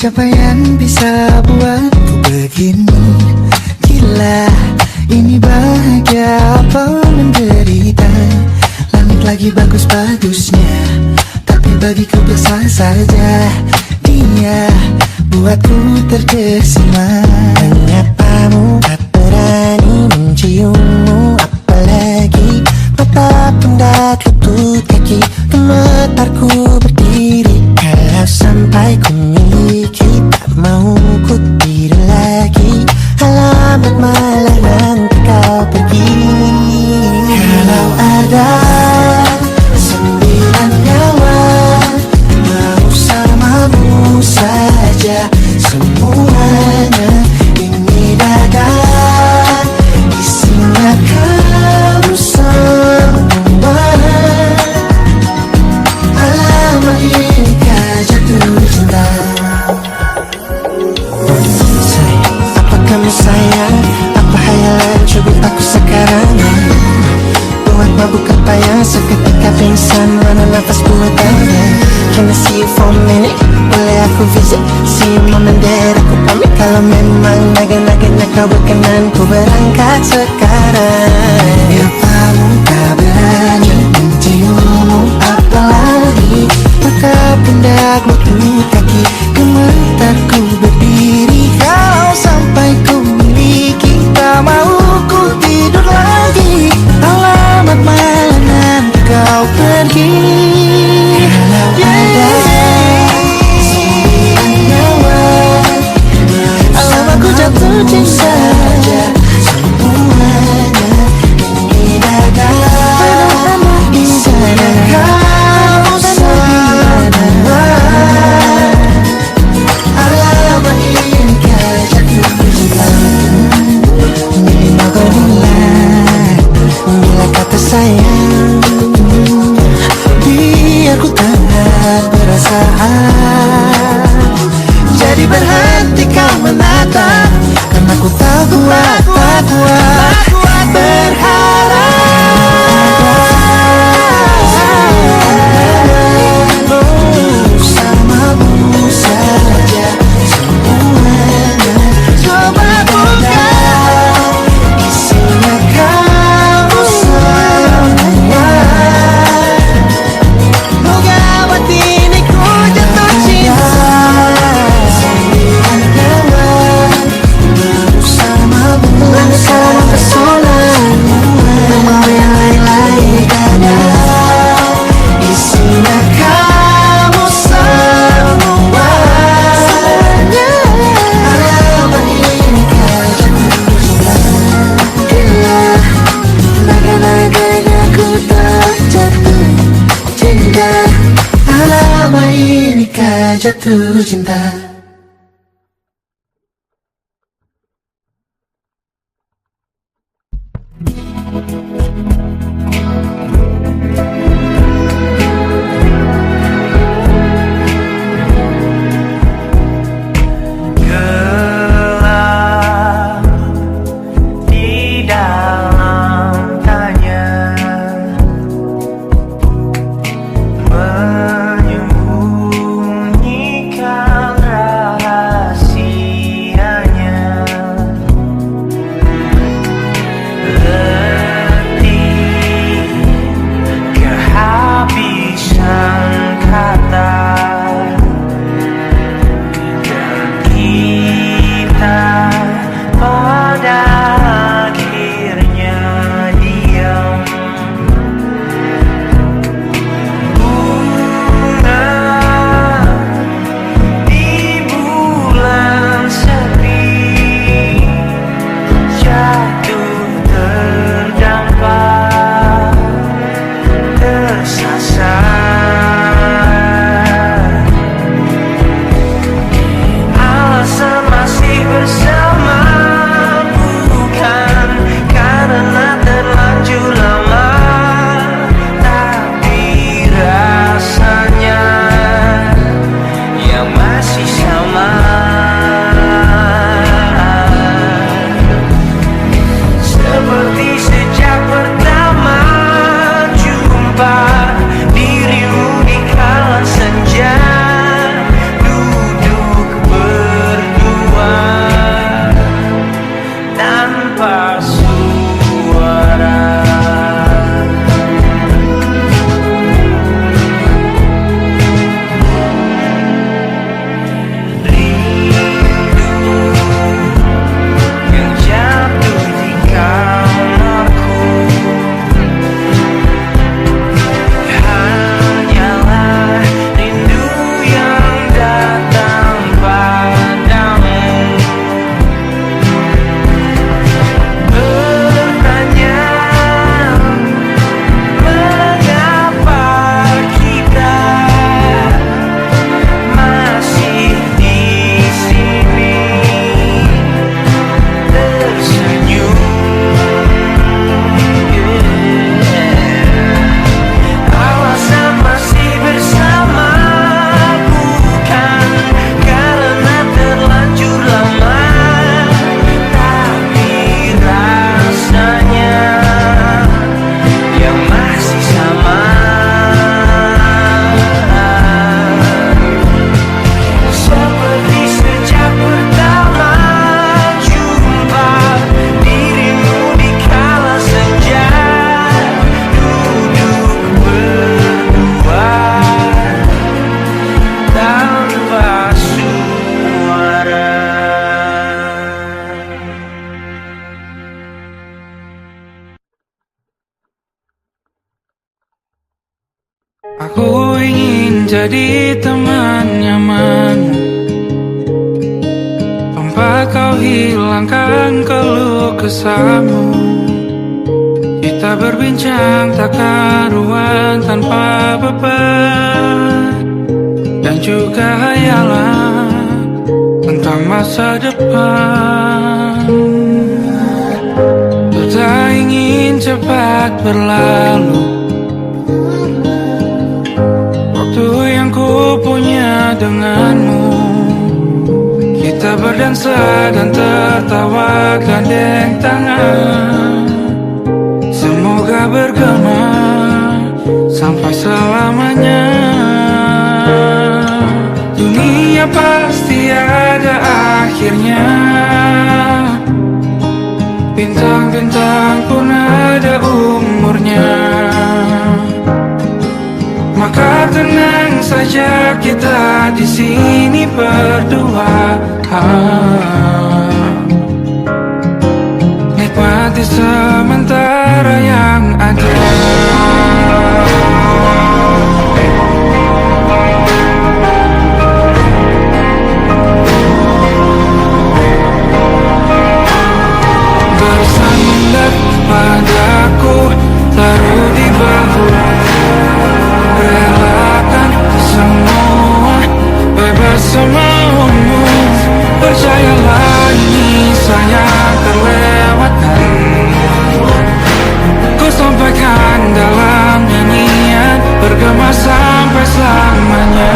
Siapa yang bisa buatku begini? Gila, ini bahagia apa menderita? Langit lagi bagus-bagusnya, tapi bagiku biasa saja. Dia buatku terkesima. Menyapamu tak berani menciummu, apalagi tatap pundak lutut kaki. Gemetarku berdiri kalau sampai ku miliki. Tak mau ku tidur lagi, alamat malah nanti kau pergi. Kalau ada 9 nyawa, mau samamu saja semuanya. Ini dada isinya kamu semua. Alamak inikah jatuh cinta. Apa kamu sayang? Apa hayalan cubit aku sekarang? Buat mabuk apa yang seketika pingsan, mana nafas buatannya. Can I see you for a minute? Boleh aku visit? See you mom and dad, aku pamit. Kalau memang naga-naganya kau berkenan, ku berangkat sekarang. Biarpamu tak berani menciummu, apalagi tatap pundak lutut kaki. Gemetarku berdiri kalau sampai ku miliki. Tak mau ku tidur lagi, alamat malah nanti kau pergi. Kalau ada 9 nyawa, alamat ku jatuh cinta. Semuanya ini dada isinya kau semua. Alamat inikah jatuh cinta. Minimal kau bila kata sayang, biar ku tahan perasaan. Jadi berhenti kau menatap, karena ku tak kuat berharap. Bersamamu saja semuanya. Coba buka, isinya kamu semua. Moga buat ini ku jatuh cinta. 9 nyawa, bersamamu pesona. Mau yang lain-lain ada, isinya kamu semua. Alamat inikah jatuh cinta. Gila, naga-naganya ku tak jatuh cinta. Alamat inikah jatuh cinta. Gelap di dalam tanya, menyembunyikan jadi teman nyaman tanpa kau hilangkan keluh kesahmu. Kita berbincang tak karuan tanpa beban, dan juga hayalan tentang masa depan. Ku tak ingin cepat berlalu waktu yang ku punya denganmu. Kita berdansa dan tertawa gandeng tangan, semoga bergema sampai selamanya. Dunia pasti ada akhirnya, bintang-bintang pun ada umurnya. Maka tenang saja kita di sini berdua, nikmati sementara yang ada. Bersandar padaku, taruh di bahu, relakan semua, bebas semaumu. Percayalah ini saya terlewatkan, ku sampaikan dalam nyanyian, bergema sampai selamanya.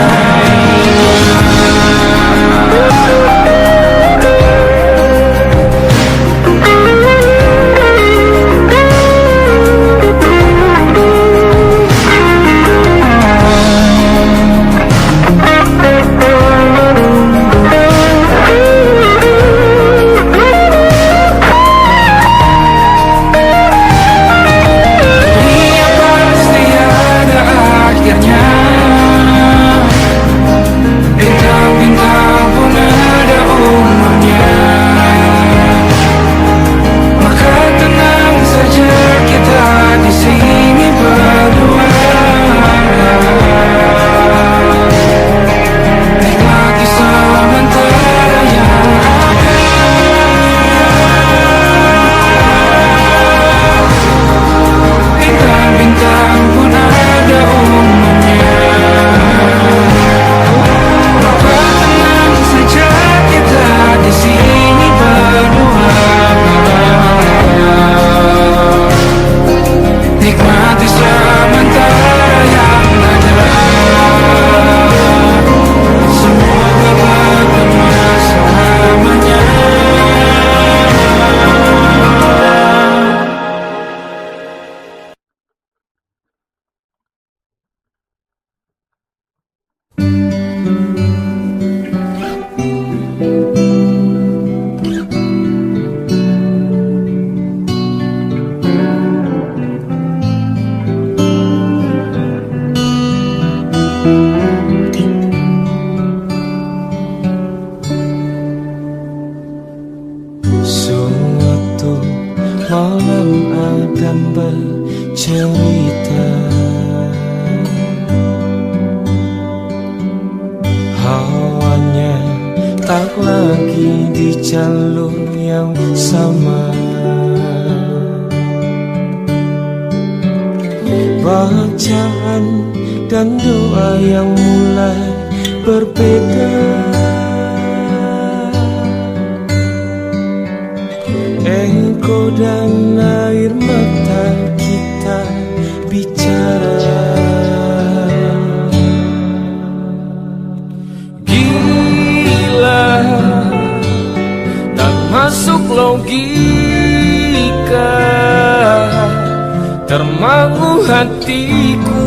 Termangu hatiku,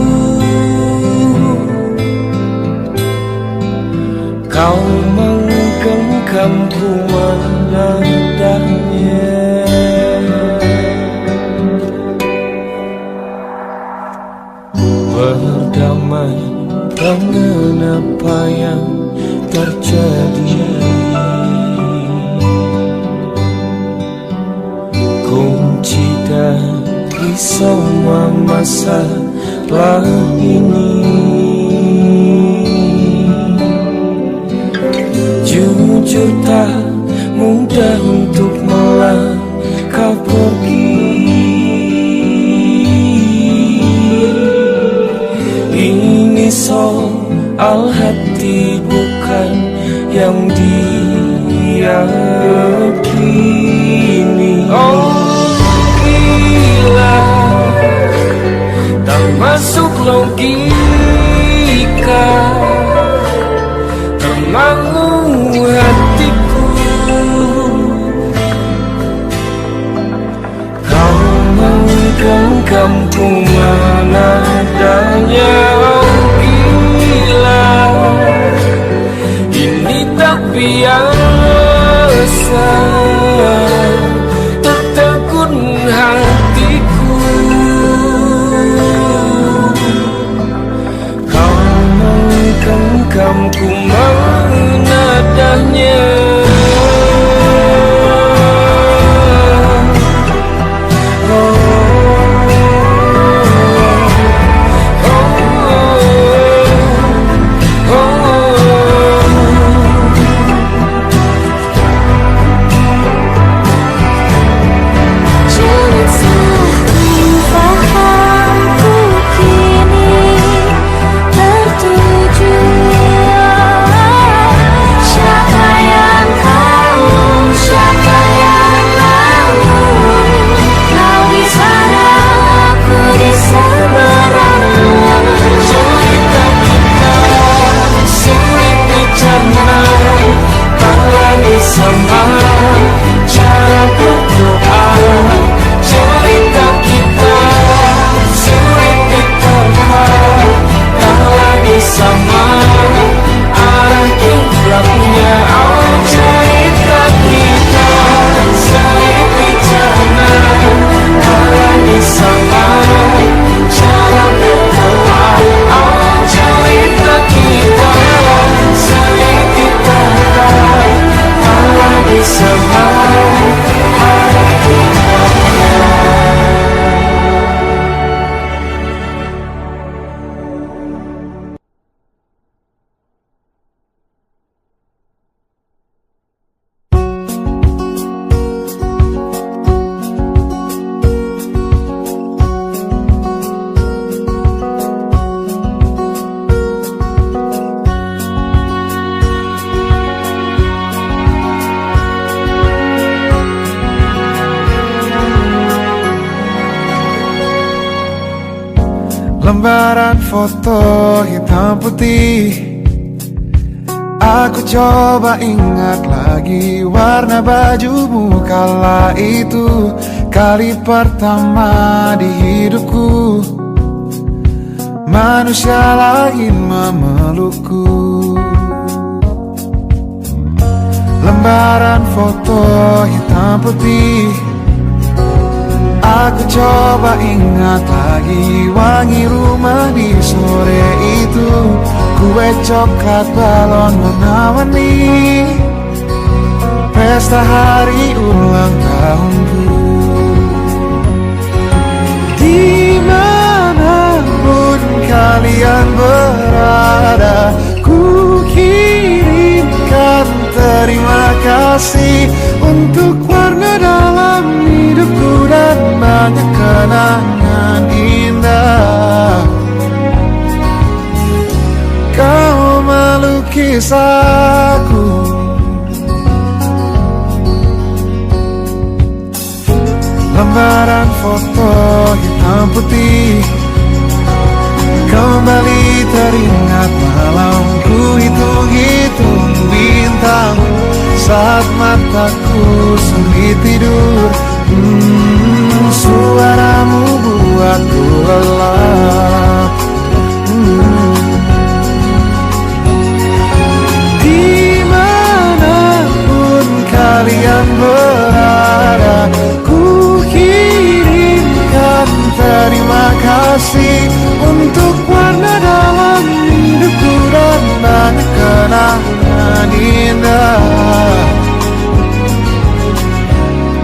kau menggenggamku menandanya. Berdamai dengan apa yang terjadi, kunci dari semua masalah ini jujur tak mudah untuk melangkah pergi. Ini soal hati bukan yang diyakini. Oh gila, tak masuk logika, termangu hatiku. Kau menggenggamku mana adanya. Oh gila, ini tak biasa, tertegun hatiku. Kau menggenggamku mana adanya. Lembaran foto hitam putih, aku coba ingat lagi warna bajumu kala itu. Kali pertama di hidupku manusia lain memelukku. Lembaran foto hitam putih, aku coba ingat lagi wangi rumah di sore itu. Kue coklat balon warna-warni, pesta hari ulang tahunku. Dimanapun kalian berada, ku kirimkan terima kasih untuk warna dalam hidupku dan banyak kenangan indah. Kau melukis aku, lembaran foto hitam putih. Kembali teringat malam ku hitung-hitung bintang saat mataku sulit tidur. Suaramu buatku lelah. Dimanapun kalian berada, ku kirimkan terima kasih untuk warna dalam hidupku dan banyak kenangan indah.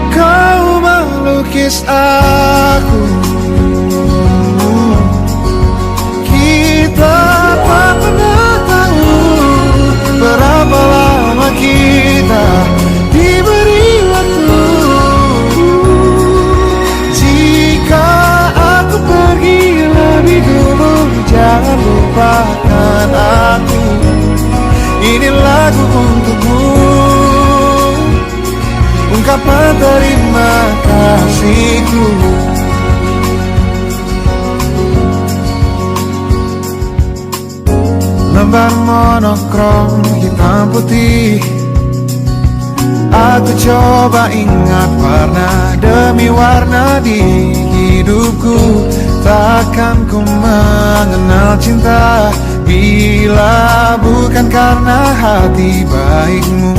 Kau melukis aku, kita tak pernah tahu berapa lama kita lengkap menerima kasihku. Lembar monokrom hitam putih, aku coba ingat warna demi warna di hidupku. Takkan ku mengenal cinta bila bukan karena hati baikmu.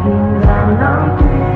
Hingga nanti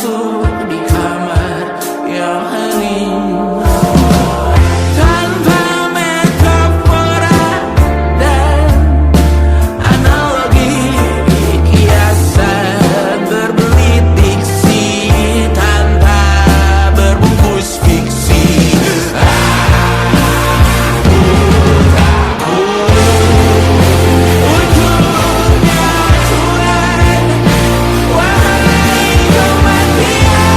suntuk di kamar yang hening. Tanpa metafora dan analogi, kiasan berbelit diksi tanpa berbungkus fiksi. Ujungnya Tuhan, wahai kematian.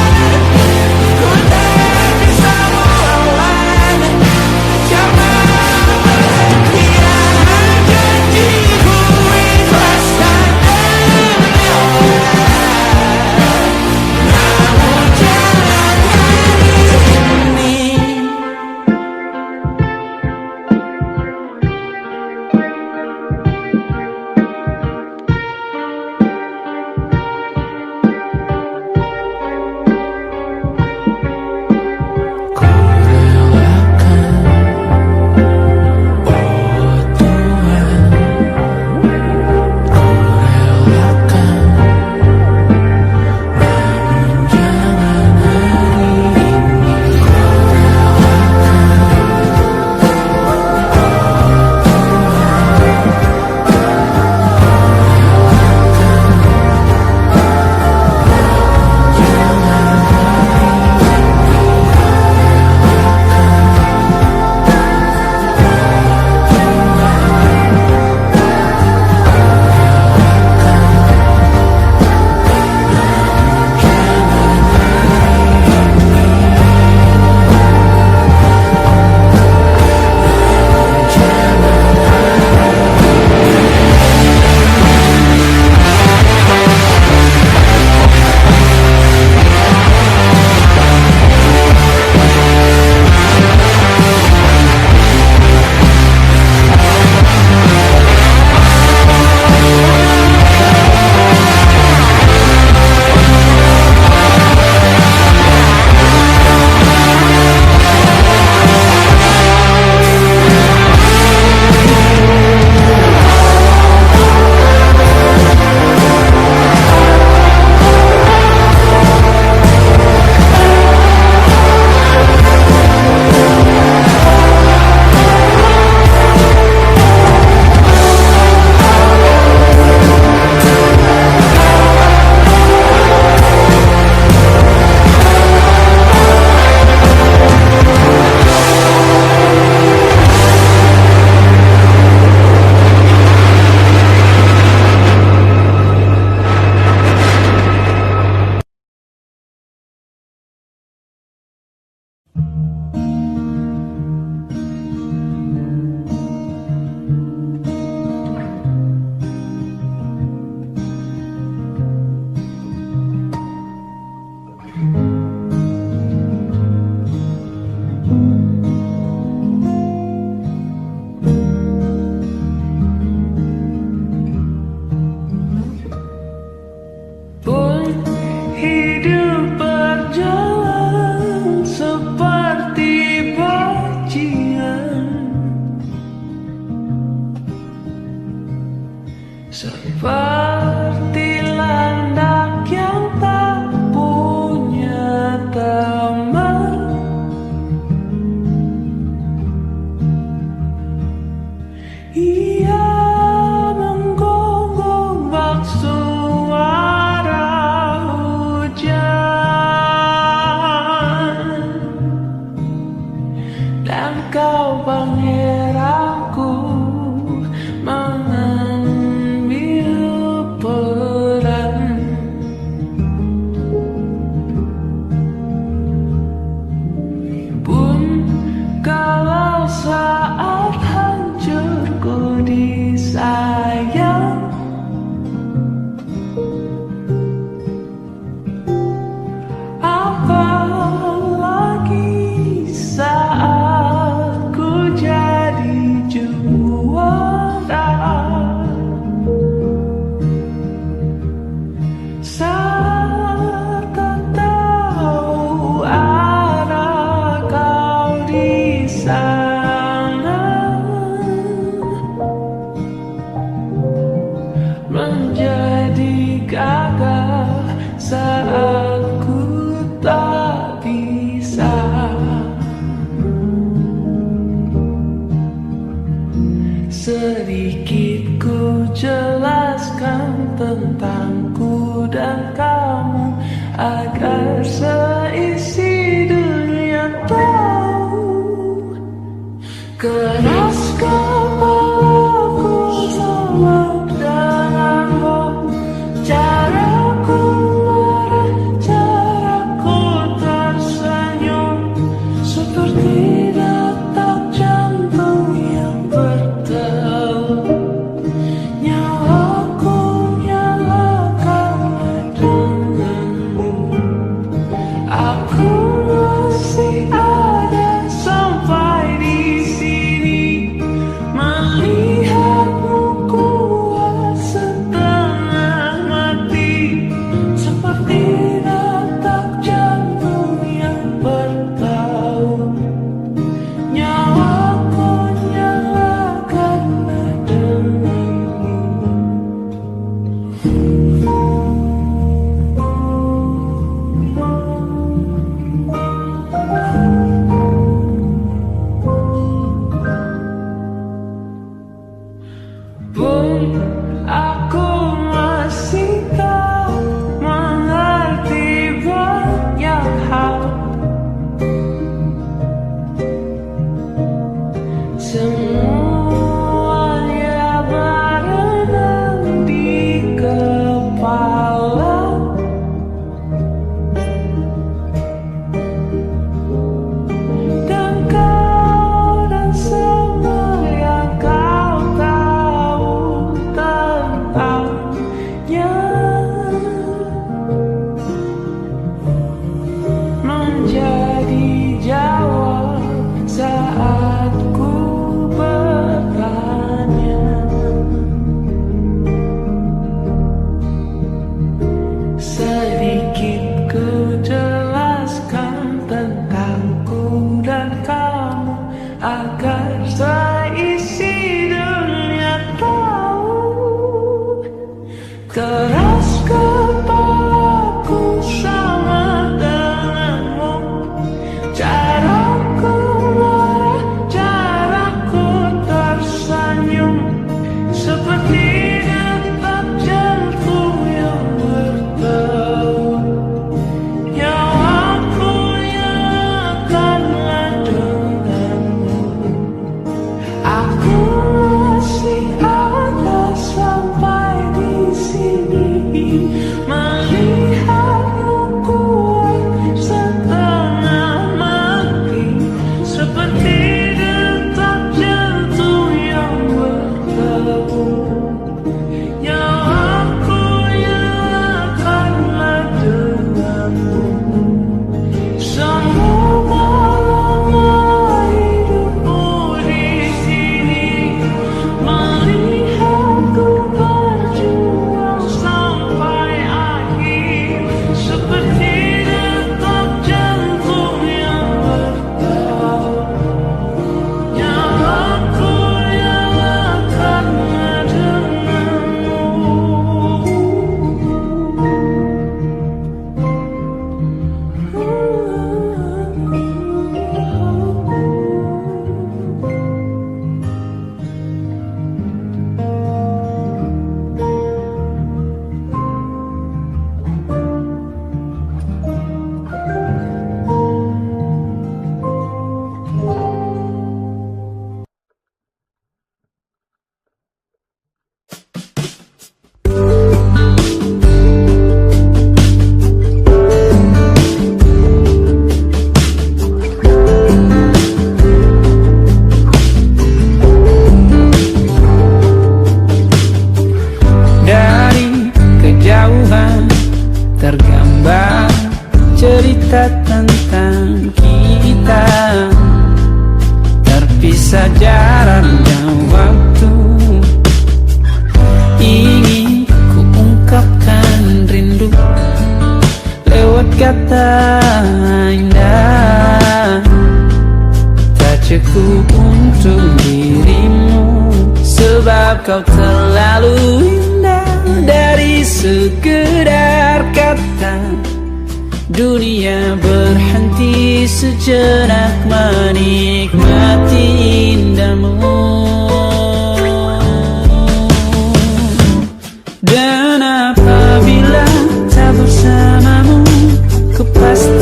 seisi dunia tahu. Keras kepalaku sama denganmu, caraku marah, caraku tersenyum, seperti detak jantung yang berdebar. Nyawaku nyalakan denganmu, aku masih ada sampai di sini, melihatmu kuat setengah mati, seperti detak jantung yang bertaut. Nyawaku nyalakan denganmu. Pun aku masih tak mengerti banyak hal, semuanya berenang di kepala. Dan kau dan semua yang kau tahu tentangnya menjadi jawab saat ku bertanya. Sedikit ku jelaskan tentangku dan kamu, agar seisi dunia tahu. Keras kepalaku sama denganmu, caraku marah, caraku tersenyum, seperti detak jantung yang bertaut. Nyawaku nyalakanlah denganmu, aku masih ada sampai di sini, melihatmu kuat setengah mati, seperti detak jantung yang bertaut. Nyawaku nyalakanlah denganmu, semoga lama hidupmu di sini, melihatku berjuang sampai akhir, seperti detak jantung yang bertaut. Nyawaku nyalakanlah denganmu. Dari kejauhan tergambar cerita tentang kita, terpisah jarak dan waktu. Ingin ku ungkapkan rindu lewat kata indah, tak cukup untuk dirimu, sebab kau terlalu indah. Dari sekedar kata, dunia berhenti sejenak menikmati indahmu. Dan apabila tak bersamamu, ku pasti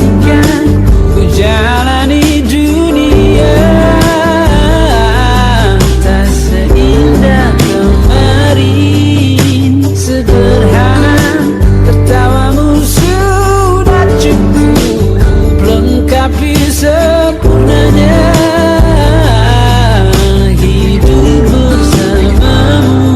lengkapi sempurnanya hidup bersamamu.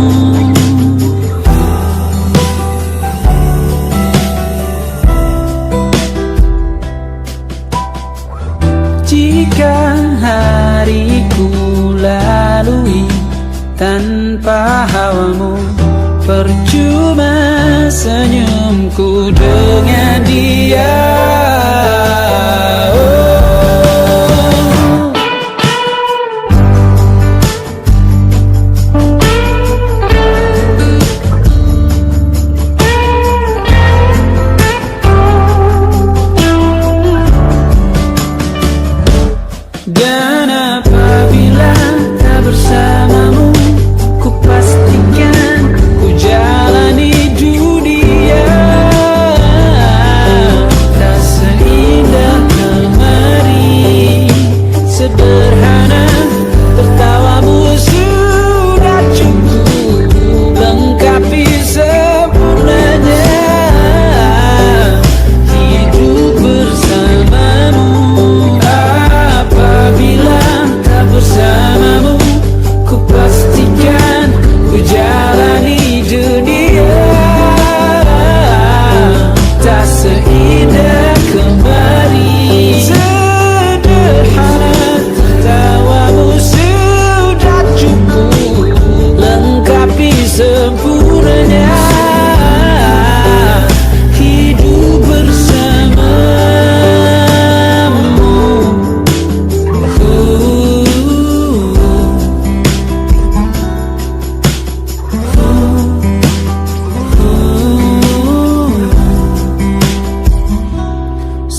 Jika hariku lalui tanpa hawamu, percuma senyumku dengan dia. Dan apabila tak bersamamu, ku pastikan ku jalani dunia tak seindah kemari. Sederhana tertawamu sudah cukup lengkapi sempurnanya hidup bersamamu. Apabila tak bersamamu, ku pastikan ku jalani dunia tak seindah kemari. Sederhana tertawamu sudah cukup lengkapi sempurnanya hidup bersamamu.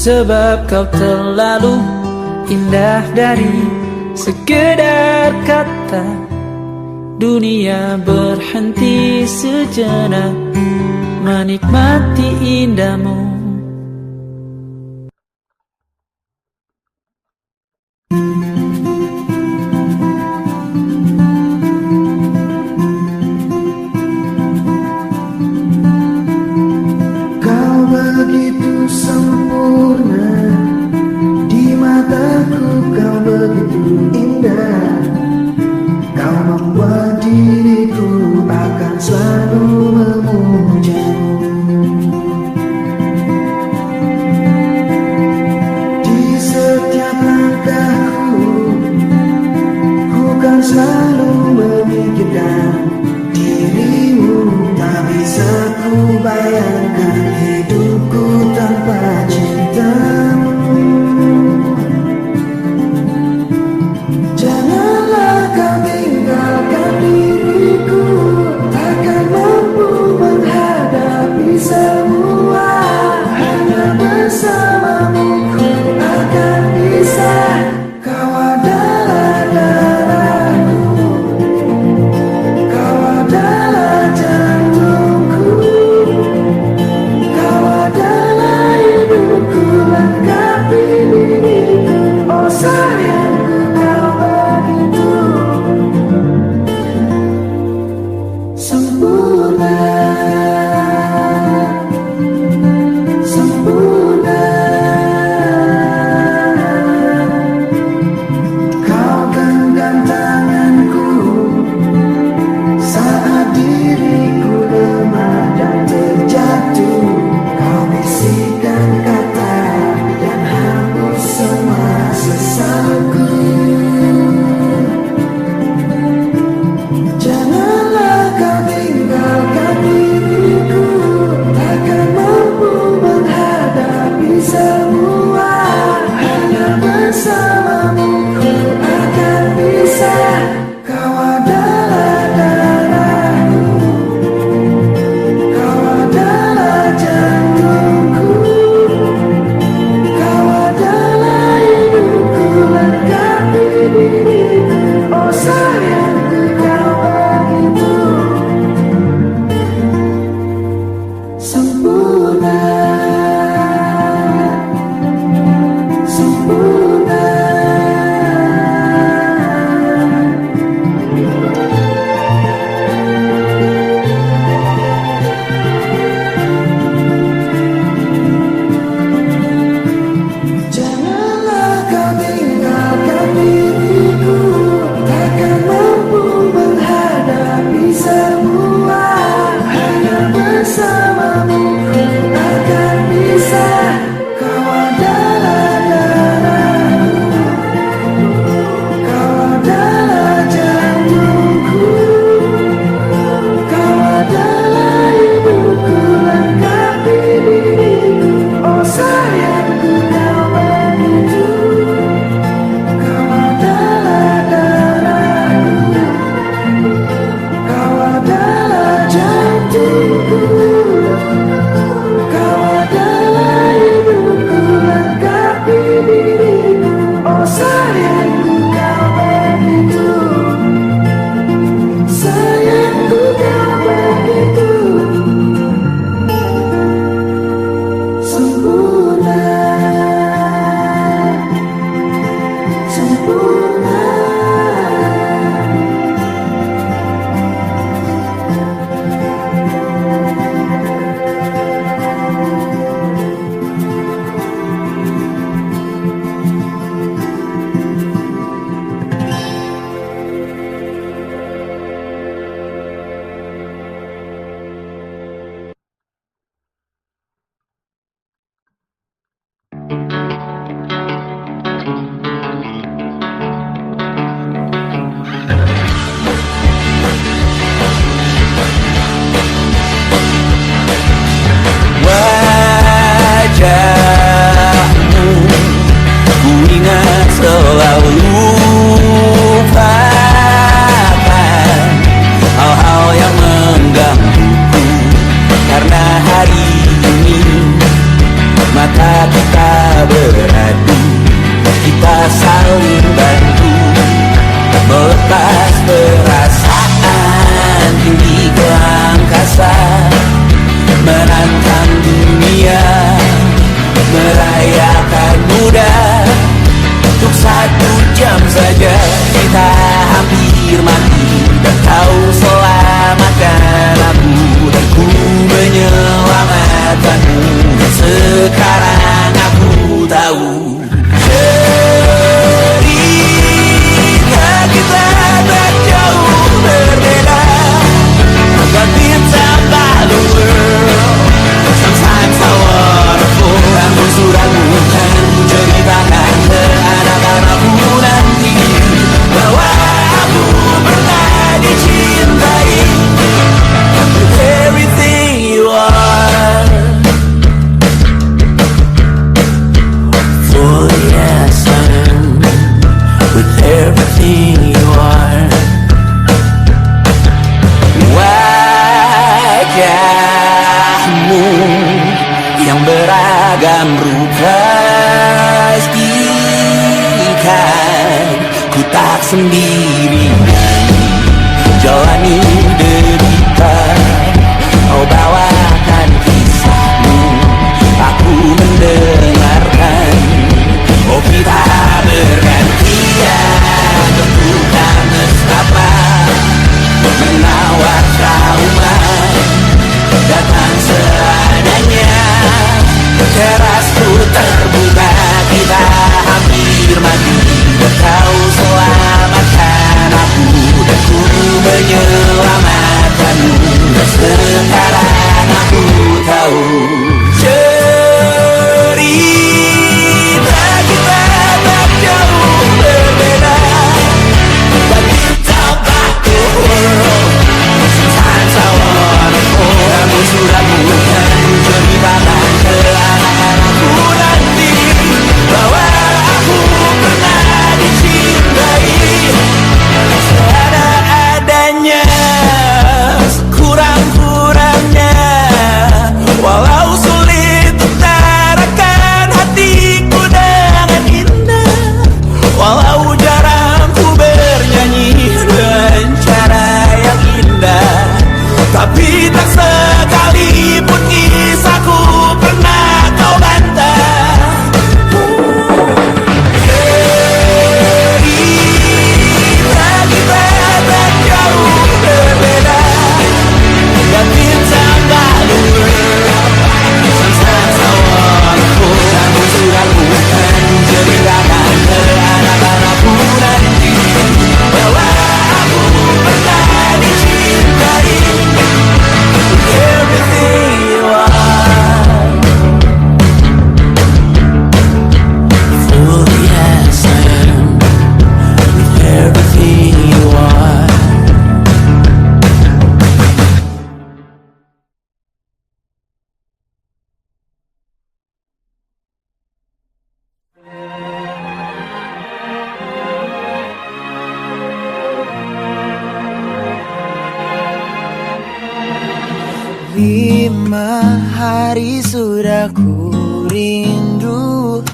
Sebab kau terlalu indah dari sekedar kata. Dunia berhenti sejenak menikmati indahmu. Kau begitu sempurna, di mataku kau begitu indah. Kau membuat diriku akan selalu memujamu. Di setiap langkahku, ku kan selalu memikirkan dirimu. Tak bisa ku bayangkan hidupku tanpa cintamu. Janganlah kau tinggalkan diriku, takkan mampu menghadapi semua. Hanya bersamamu ku akan bisa. Kau adalah darahku, kau adalah jantungku, kau adalah hidupku, lengkapi diriku. Oh sayangku, kau begitu sempurna, sempurna. Kau genggam tanganku saat diriku lemah dan terjatuh. Kau bisikkan kata yang hapus semua sesalku. Janganlah kau tinggalkan diriku, takkan mampu menghadapi semua. Hanya bersamamu ku akan bisa. Kau adalah darahku, kau adalah jantungku, kau adalah hidupku, lengkapi diriku. Oh sayangku, kau begitu sempurna. dunia merayakan muda. Untuk 1 jam saja kita hampir mati, dan kau selamatkan aku, dan ku menyelamatkanmu. Dan sekarang aku tahu cerita kita tak jauh berbeda. But it's about the world. Sometimes I wanna fall. Namun suratmu kan ceritakan ke anak-anakku nanti bahwa aku pernah dicintai with everything you are. For yes I am with everything you are. Wajahmu yang beragam rupa istikan ku tak sendirian jalani derita. Kau bawakan kisahmu, aku mendengarkan. Oh kita bergantian tentukan nestapa menawar trauma datang seadanya. Terasku terbuka, kita hampir mati, dan kau selamatkan aku, dan ku menyelamatkanmu. Dan sekarang aku tahu cerita kita tak jauh berbeda. But it's about the world. Sometimes I wanna fall. Namun suratmu kan ceritakan ke anak-anakku nanti bahwa aku pernah dicintai seadanya, sekurang-kurangnya. Walau sulit utarakan hatiku dengan indah, walau jarang ku bernyanyi dengan cara yang indah, tapi tak sekalipun kisahku pernah kau bantah. Cerita kita tak jauh berbeda, but it's about the world. Sometimes I wanna fall. Namun suratmu kan ceritakan ke anak-anakku nanti bahwa aku pernah dicintai with everything you are. For yes I am with everything you are. Lima hari sudah ku rindu,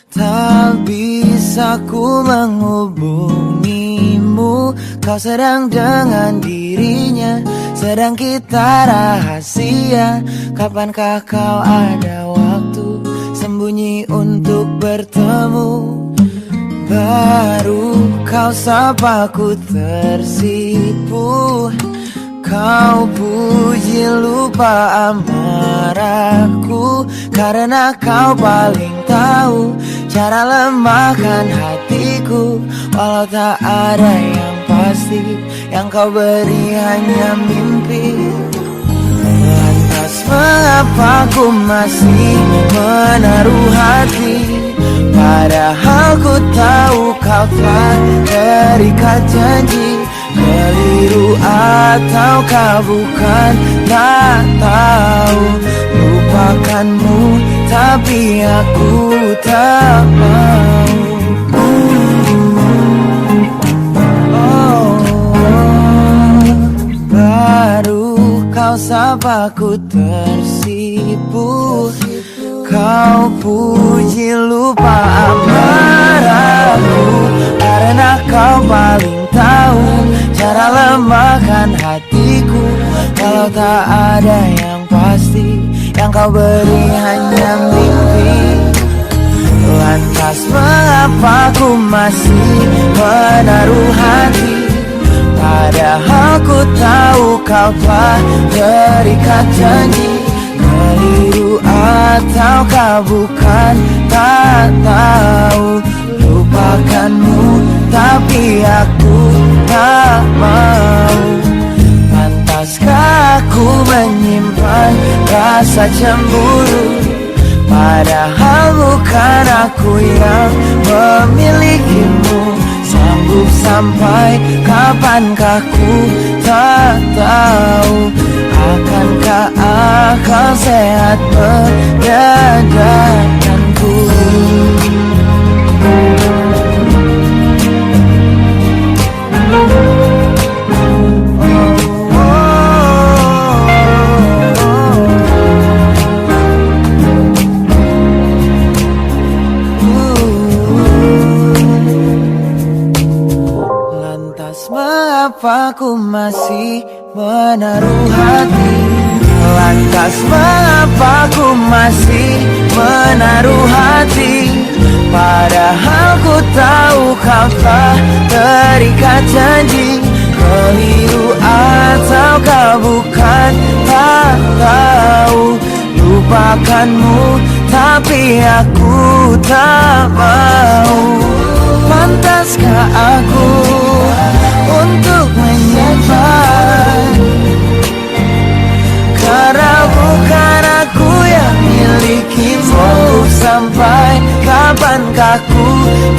tak bisa ku menghubungimu. Kau sedang dengan dirinya, sedang kita rahasia. Kapankah kau ada waktu sembunyi untuk bertemu? Baru kau sapa ku tersipu. Kau puji lupa amarahku, karena kau paling tahu cara lemahkan hatiku. Walau tak ada yang pasti, yang kau beri hanya mimpi. Lantas mengapa ku masih menaruh hati, padahal ku tahu kau telah terikat janji. Keliru ataukah bukan, tak tahu. Lupakanmu tapi aku tak mau. Baru kau sapa ku tersipu. Kau puji lupa amarahku, karena kau paling tahu cara lemahkan hatiku. Kalau tak ada yang pasti, yang kau beri masih menaruh hati, padahal ku tahu kau telah terikat janji. Keliru ataukah bukan, tak tahu. Lupakanmu tapi aku tak mau. Pantaskah aku menyimpan rasa cemburu, padahal bukan aku yang memilikimu. Sanggup sampai kapankah ku tak tahu. Akankah akal sehat menyadarkanku? Mengapa ku masih menaruh hati? Lantas mengapa ku masih menaruh hati? Padahal ku tahu kau telah terikat janji. Keliru ataukah bukan, tak tahu. Lupakanmu tapi aku tak mau. Pantaskah aku untuk menyimpan, karena bukan aku yang milikimu. Sampai kapankah ku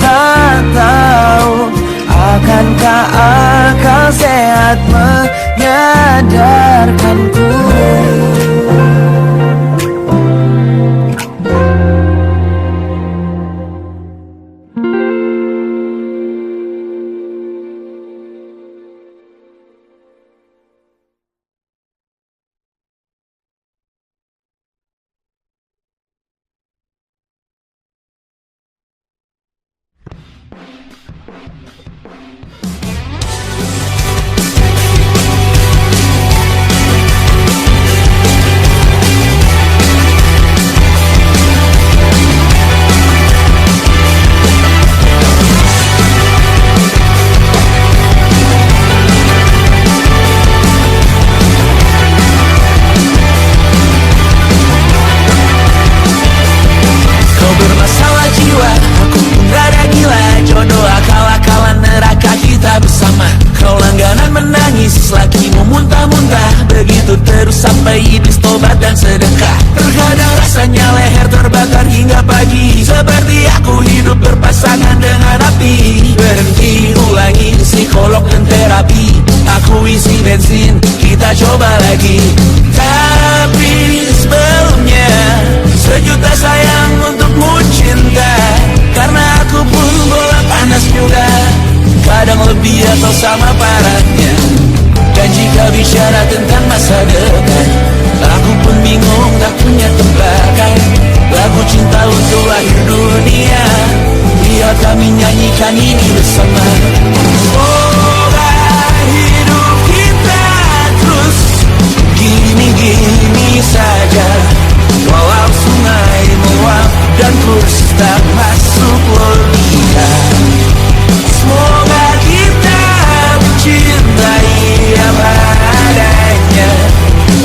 tak tahu. Akankah akal sehat menyadarkanku? Sampai iblis tobat dan sedekah. Terkadang rasanya leher terbakar hingga pagi, seperti aku hidup berpasangan dengan api. Berhenti, ulangi psikolog dan terapi. Aku isi bensin, kita coba lagi. Tapi sebelumnya, sejuta sayang untukmu cinta. Karena aku pun bola panas juga, kadang lebih atau sama parahnya. Dan jika bicara tentang masa depan, aku pun bingung tak punya tebakan. Lagu cinta untuk akhir dunia, biar kami nyanyikan ini bersama. Semoga hidup kita terus gini-gini saja, walau sungai meluap dan kurs tak masuk logika. Semoga kita mencintai apa adanya,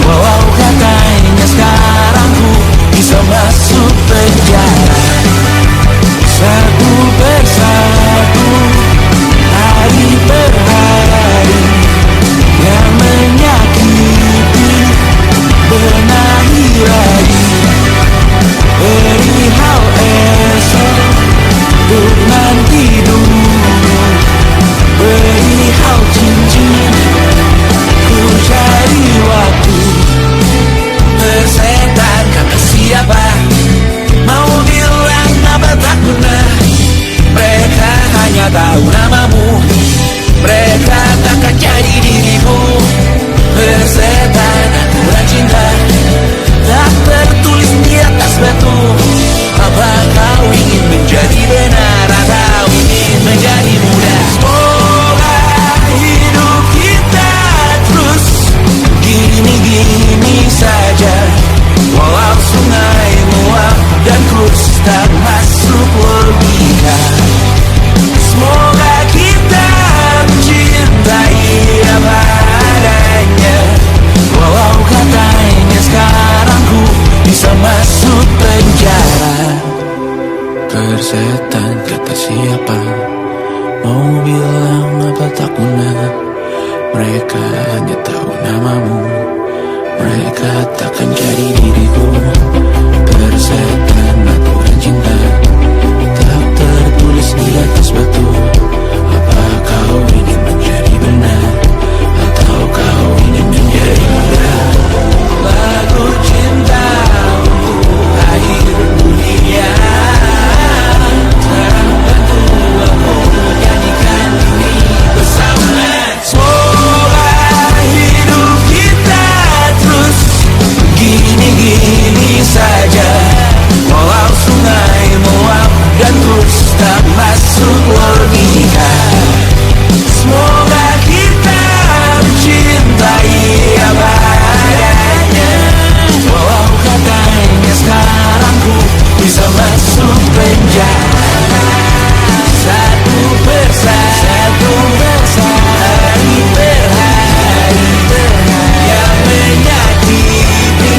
walau katanya sekarang ku bisa masuk penjara. Satu persatu, hari per hari, yang menyakiti benahi lagi. Perihal esok, untuk nanti dulu. Perihal cincin, ku cari waktu. Persetan kata siapa, mau bilang apa tak guna. Mereka hanya tahu namamu, mereka takkan jadi dirimu. Persetan aturan cinta, tak tertulis di atas batu. Apa kau ingin menjadi benar atau ingin menjadi muda? Semoga hidup kita terus gini-gini saja, walau sungai meluap dan kurs tak masuk logika. apa adanya. Walau katanya sekarang ku bisa masuk penjara. Persetan kata siapa, mau bilang apa tak guna. Mereka hanya tahu namamu, mereka takkan jadi diriku. Persetan aturan cinta tak tertulis di atas batu. Apa kau ingin menjadi benar, atau kau ingin menjadi muda? Lagu cinta untuk akhir dunia, bantu aku menyanyikan ini bersama. Semoga hidup kita terus gini-gini saja. Walau sungai meluap dan terus tak masuk logika. Semoga kita mencintai apa adanya. Walau katanya sekarang ku bisa masuk penjara. Satu persatu hari per hari yang menyakiti,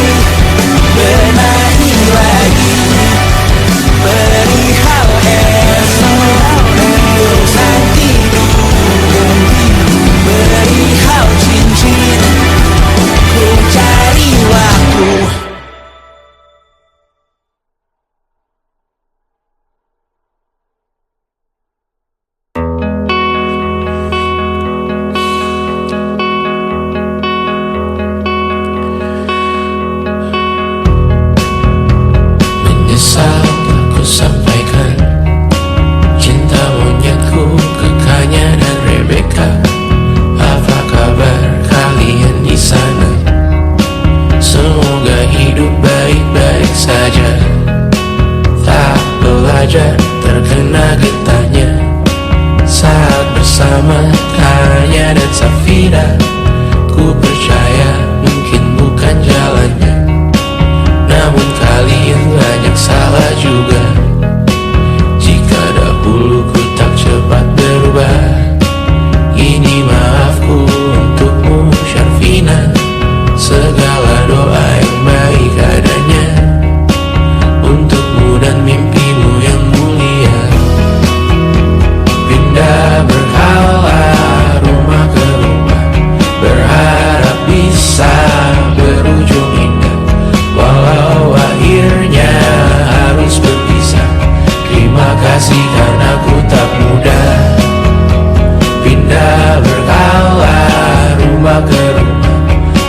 benahi lagi perihal esok urusan tidur, perihal cincin ku cari waktu. Menyesal aku sampaikan cinta monyetku ke Kanya dan Rebecca. Apa kabar kalian di sana? Semoga hidup baik-baik saja. Tak belajar terkena getahnya saat bersama Kanya dan Safira. Ku percaya mungkin bukan jalannya, namun kalian banyak salah juga. Jika dahulu ku tak cepat berubah, ini maafku untukmu Syarfina. Segala doa yang baik adanya untukmu dan mimpimu yang mulia. Pindah berkala rumah ke rumah, berharap bisa berujung indah. Walau akhirnya harus berpisah, terima kasih karena ku tak mudah. Pindah berkala rumah ke rumah,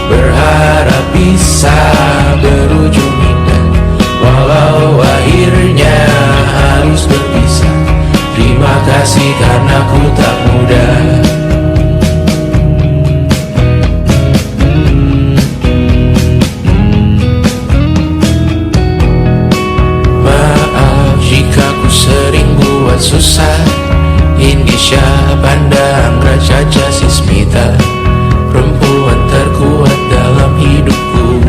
berharap bisa berujung indah. Walau akhirnya harus berpisah, terima kasih karena ku tak mudah. Maaf jika ku sering buat susah. Indisha, Panda, Anggra, Caca, Sismita, perempuan terkuat dalam hidupku.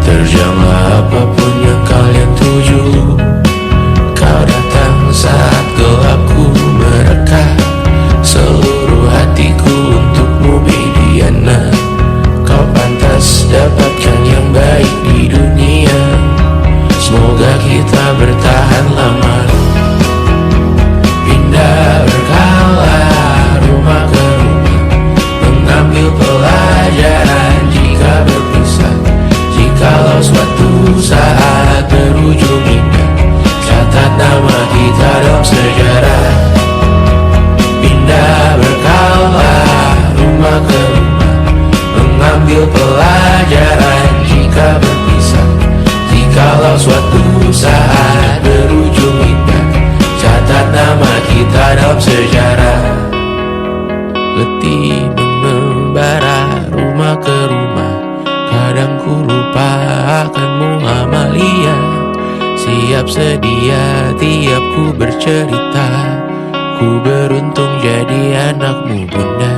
Terjanglah apapun yang kalian tuju. Kau datang saat gelapku mereka. Seluruh hatiku untukmu Mediana. Kau pantas dapatkan yang baik di dunia. Semoga kita bertahan lama. Pindah berkala rumah ke rumah, mengambil pelajaran jika berpisah. Jikalau suatu saat berujung indah, catat nama kita dalam sejarah. Pindah berkala rumah ke rumah, mengambil pelajaran jika berpisah. Jikalau suatu saat berujung indah, catat nama kita dalam sejarah. Letih mengembara rumah ke rumah, kadang ku lupa akanmu Amalia. Siap sedia tiap ku bercerita, ku beruntung jadi anakmu bunda.